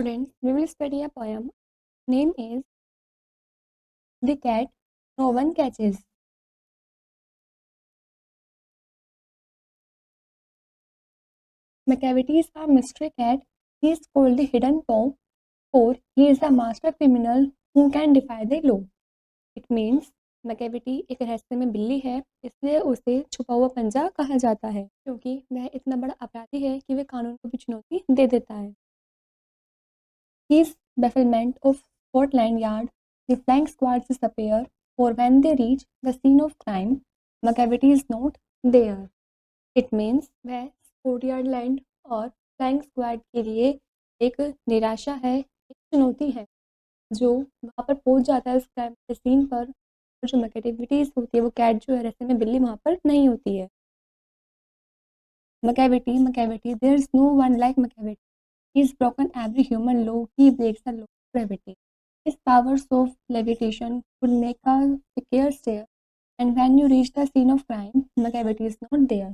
Students, we will study a poem. Name is The Cat No One Catches. Macavity is a mystery cat. He is called the Hidden Paw, for he is a master criminal who can defy the law. It means Macavity एक रहस्य में बिल्ली है, इसलिए उसे छुपा हुआ पंजा कहा जाता है, क्योंकि वह इतना बड़ा अपराधी है कि वह कानून को भी चुनौती दे देता है. His bafflement of Scotland Yard, the flying squads disappear, or when they reach the scene of crime, Macavity is not there. It means वह स्कॉटलैंड लैंड और फ्लाइंग स्क्वाड के लिए एक निराशा है, एक चुनौती है, जो वहाँ पर पहुँच जाता है उस क्राइम के सीन पर, और जो मैकेविटीज़ होती है वो कैट जो है रहस्य में बिल्ली वहाँ पर नहीं होती है. Macavity, there is no one like Macavity. He's broken every human law. He breaks the law of gravity. His powers of levitation would make a fair stare. And when you reach the scene of crime, Macavity is not there.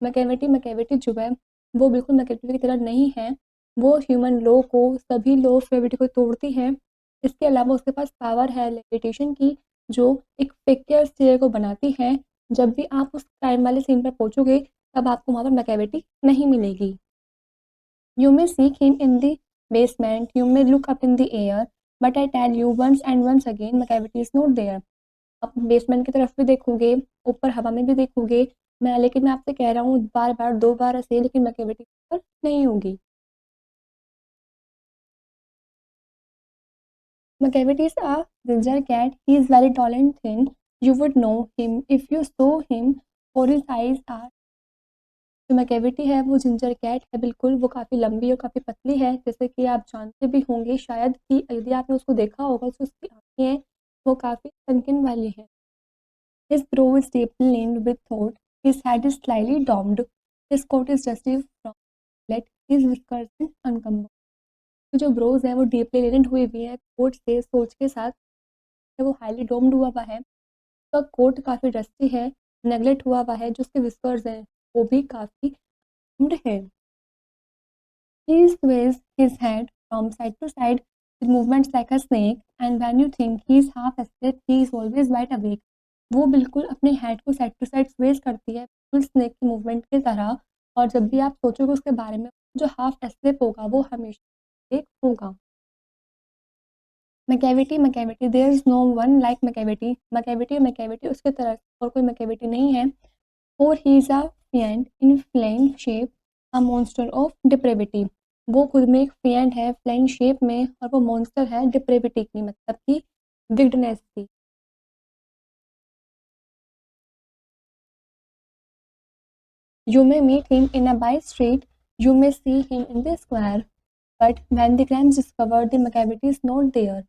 Macavity जो है वो बिल्कुल Macavity की तरह नहीं है. वो human law को, सभी लॉ ऑफ ग्रेविटी को तोड़ती है. इसके अलावा उसके पास पावर है लेविटेशन की, जो एक फेयर स्टेयर को बनाती है. जब भी आप उस क्राइम वाले सीन पर पहुंचोगे तब आपको वहाँ पर Macavity नहीं मिलेगी. You may seek him in the basement, you may look up in the air, but I tell you once and once again, Macavity is not there. आप बेसमेंट की तरफ भी देखोगे, ऊपर हवा में भी देखोगे, लेकिन मैं आपसे कह रहा हूँ बार बार 2 बार ऐसे, लेकिन Macavity पर नहीं होगी. Macavity is a ginger cat. He is very tall and thin. You would know him if you saw him, for his eyes are. जो मैकेविटी है वो जिंजर कैट है, बिल्कुल वो काफ़ी लंबी और काफ़ी पतली है, जैसे कि आप जानते भी होंगे शायद कि यदि आपने उसको देखा होगा तो उसकी आँखें हैं वो काफ़ी सनकिन वाली हैं. His brow is deeply lined with thought, his head is slightly domed, his coat is dusty from let his whiskers is uncomfortable. तो जो ब्रोज है वो डीपली लिनेड हुई हुई है कोट से, सोच के साथ वो हाईली डोम्ड हुआ हुआ है, उसका कोट काफ़ी डस्टी है, नेगलेक्ट हुआ हुआ है, जो उसके विस्कर्स हैं वो भी काफ़ी है. He sways his head from side to side with movements like a snake, and when you think he is half asleep, he is always wide awake. वो बिल्कुल अपने हेड को साइड टू साइड स्वेज करती है, बिल्कुल snake की movement की तरह, और जब भी आप सोचोगे उसके बारे में, जो हाफ एस्लेप होगा वो हमेशा एक होगा. Macavity, there is no one like Macavity उसके तरह और कोई Macavity नहीं है. For he is a fiend in flame shape, a monster of depravity. वो खुद में एक fiend है फ्लाइंग शेप में, और वो मॉन्स्टर है डिप्रेविटी की, मतलब कि विगडनेस की. You may meet him in a by street, you may see him in the square, but when the crime is discovered, the Macavity is not there.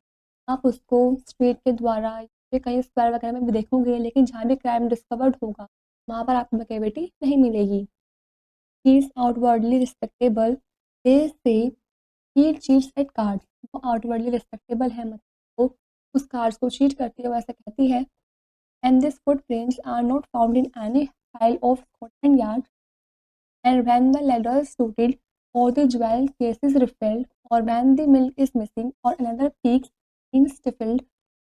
आप उसको स्ट्रीट के द्वारा या कहीं स्क्वायर वगैरह में भी देखोगे, लेकिन जहाँ भी क्राइम डिस्कवर्ड होगा वहाँ पर आपको Macavity नहीं मिलेगी. He is outwardly respectable. They say he cheats at cards. वो outwardly respectable है, मतलब वो उस कार्ड्स को चीट करती है, वो ऐसा कहती है. And these footprints are not found in any file of Scotland Yard. And when the ladder is rooted, or the jewel case is refilled, or when the milk is missing, or another peaks in stifled,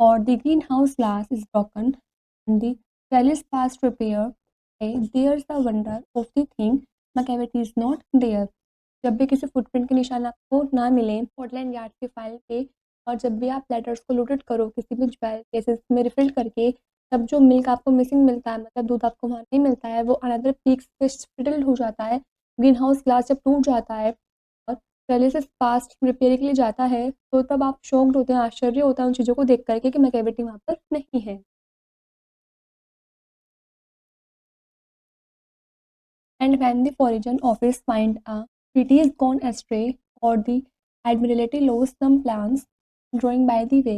or the greenhouse glass is broken, and the trellis past repair, there's the wonder of the thing, Macavity is not there. जब भी किसी footprint के निशान आपको ना मिले Scotland yard की file पे, और जब भी आप लेटर्स को लूटेड करो किसी भी ज्वेल केसेस में रिफिल करके, तब जो मिल्क आपको मिसिंग मिलता है, मतलब दूध आपको वहाँ नहीं मिलता है, वो अनदर पीक्स पे स्पिटल्ड हो जाता है. ग्रीन हाउस ग्लास जब टूट जाता है और पहले से पास्ट रिपेयर के लिए जाता है, तो तब आप शॉक्ड होते हैं, आश्चर्य होता है उन चीज़ों को देख करके कि मैकेविटी वहाँ पर नहीं है. And when the Foreign Office find a treaty is gone astray, or the Admiralty lost some plans drawing by the way,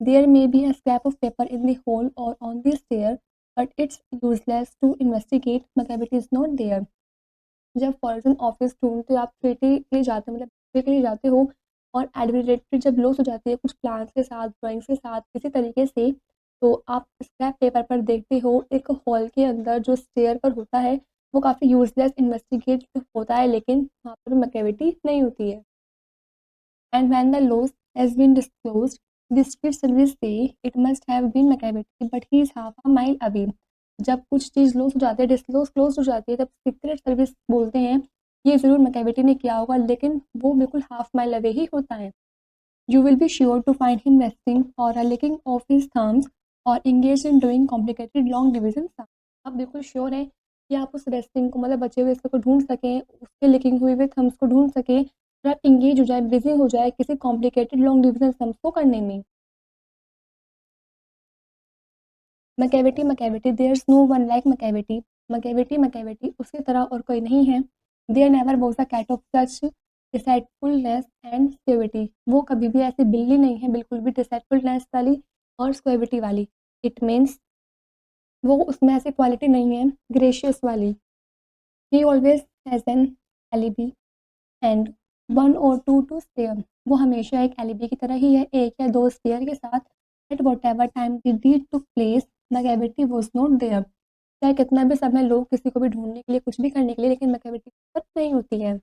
there may be a scrap of paper in the hole or on the stair, but it's useless to investigate. Macavity is not there. जब foreign office ढूंढते हो आप treaty के लिए जाते हो, मतलब treaty के लिए जाते हो, और एडमिरेटरी जब लॉस हो जाती है कुछ प्लान्स के साथ, ड्राइंग्स के साथ, किसी तरीके से, तो आप स्क्रैप पेपर पर देखते हो एक हॉल के अंदर जो स्टेयर पर होता है वो काफ़ी यूजलेस इन्वेस्टिगेट होता है, लेकिन वहाँ पर मैकेविटी नहीं होती है. And when the loss has been disclosed the street service से it must have been Macavity but he is half a mile away. जब कुछ चीज़ लॉस हो जाती है, डिस्क्लोज क्लोज हो जाती है, तब सीक्रेट सर्विस बोलते हैं ये ज़रूर मैकेविटी ने किया होगा, लेकिन वो बिल्कुल हाफ माइल अवे ही होता है। You will be sure to find him resting or licking off his thumbs or engaged in doing complicated long division sums। आप बिल्कुल श्योर हैं कि आप उस रेस्टिंग को मतलब बचे हुए हिस्से को ढूंढ सकें, उसके लिकिंग हुए हुए थम्स को ढूंढ सकें और आप इंगेज हो जाए, बिजी हो जाए किसी कॉम्प्लिकेटेड लॉन्ग डिविजन सम्स को करने में। Macavity Macavity there is no one like Macavity. Macavity Macavity उसकी तरह और कोई नहीं है। There never was a cat of such डिसाइडफुलनेस and स्क्वेविटी। वो कभी भी ऐसी बिल्ली नहीं है बिल्कुल भी डिसाइडफुलनेस वाली और स्क्वेविटी वाली। इट मीन्स वो उसमें ऐसी क्वालिटी नहीं है ग्रेशियस वाली। ही always has an alibi and one और टू टू स्पेयर। वो हमेशा एक एलिबी की तरह ही है, एक या दो स्पेयर के साथ। At whatever time the deed took place Macavity was not there. चाहे कितना भी समय लोग किसी को भी ढूंढने के लिए कुछ भी करने के लिए, लेकिन मैकेविटी नहीं होती है।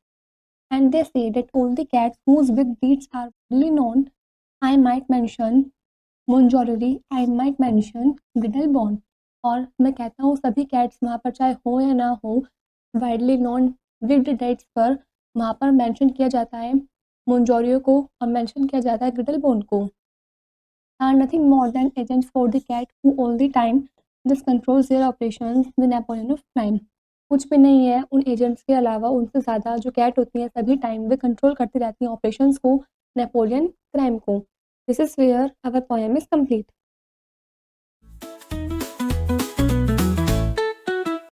And they say that all the cats whose big deeds are widely known, I might mention Monjorie, I might mention Giddlebone। और मैं कहता हूँ सभी कैट्स वहाँ पर चाहे हो या ना हो, वाइडली नॉन विग्ड डेट्स पर वहाँ पर मेंशन किया जाता है मोन्जोरियो को और मेंशन किया जाता है गिडलबोन को। are nothing more than agents for the cat who all the time this controls their operations the Napoleon of crime। कुछ भी नहीं है उन एजेंट्स के अलावा, उनसे ज़्यादा जो कैट होती हैं सभी टाइम वे कंट्रोल करती रहती हैं ऑपरेशंस को, नेपोलियन क्राइम को। This is where our poem is complete.